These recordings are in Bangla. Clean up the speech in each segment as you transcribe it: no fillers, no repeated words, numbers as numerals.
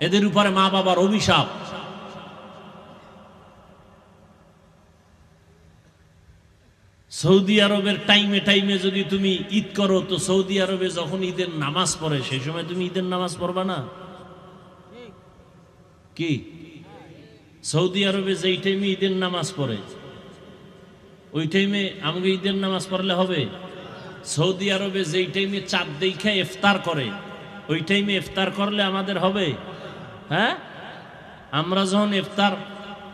এদের উপরে মা বাবার অভিশাপ। সৌদি আরবের টাইমে টাইমে যদি তুমি ঈদ করো, তো সৌদি আরবে যখন ঈদের নামাজ পড়ে সেই সময় তুমি ঈদের নামাজ পড়বা না? কি সৌদি আরবে যেই টাইমে ঈদের নামাজ পড়ে ওই টাইমে আমাকে ঈদের নামাজ পড়লে হবে? সৌদি আরবে যেই টাইমে চাঁদ দেখা ইফতার করে ওই টাইমে ইফতার করলে আমাদের হবে? হ্যাঁ, আমরা যখন ইফতার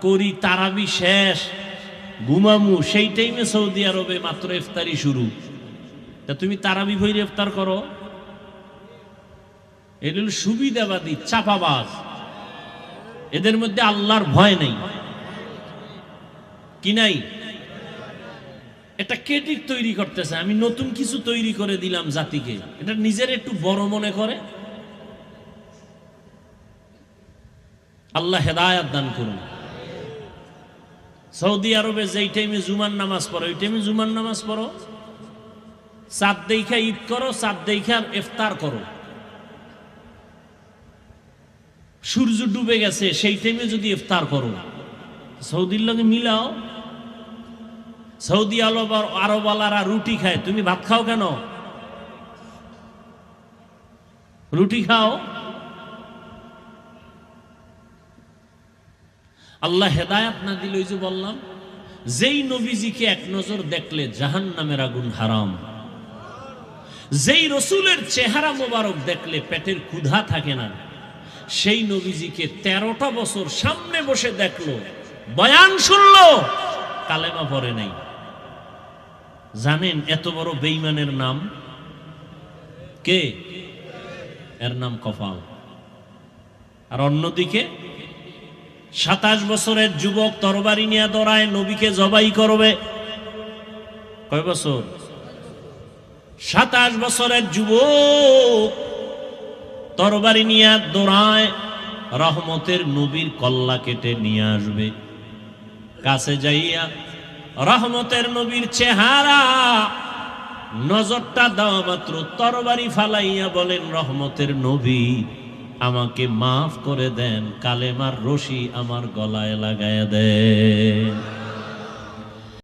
করি তারাবি শেষ ঘুমামু, সেই টাইমে সৌদি আরবে মাত্র ইফতারি শুরু। তা তুমি তারাবি ভইরে ইফতার করো? এটা হল সুবিধাবাদী, চাপাবাজ। এদের মধ্যে আল্লাহর ভয় নেই। কি নাই? এটা কেটিক তৈরি করতেছে, আমি নতুন কিছু তৈরি করে দিলাম জাতিকে, এটা নিজের একটু বড় মনে করে। আল্লাহ হেদায়াত দান করুন। সৌদি আরবে যেই টাইমে জুমার নামাজ পড়ো ওই টাইমে জুমার নামাজ পড়ো, চাঁদ দেখা ঈদ করো, চাঁদ দেখা ইফতার করো। সূর্য ডুবে গেছে সেই টাইমে যদি ইফতার করো, সৌদির লগে মিলাও। সৌদি আরবওয়ালারা রুটি খায়, তুমি ভাত খাও কেন? রুটি খাও। আল্লাহ হেদায়াত না দিল, ওই যে বললাম, যেই নবীজিকে এক নজর দেখলে জাহান্নামের আগুন হারাম, যেই রসুলের চেহারা মোবারক দেখলে পেটের ক্ষুধা থাকে না, সেই নবীজিকে 13টা বছর সামনে বসে দেখলো, বয়ান শুনলো, কালেমা পড়ে নাই। জানেন এত বড় বেঈমানের নাম কে? এর নাম কপাল। আর অন্যদিকে 27 বছরের যুবক তরবারি নিয়ে দৌড়ায়, নবীকে জবাই করবে। কয় বছর? 27 বছরের যুবক তরবারি নিয়ে দৌড়ায়, রহমতের নবীর কল্লা কেটে নিয়ে আসবে। কাছে যাইয়া রহমতের নবীর চেহারা নজরটা দেওয়া মাত্র তরবারি ফালাইয়া বলেন, রহমতের নবী আমাকে মাফ করে দেন, কালেমার রশি আমার গলায় লাগায়া দেন।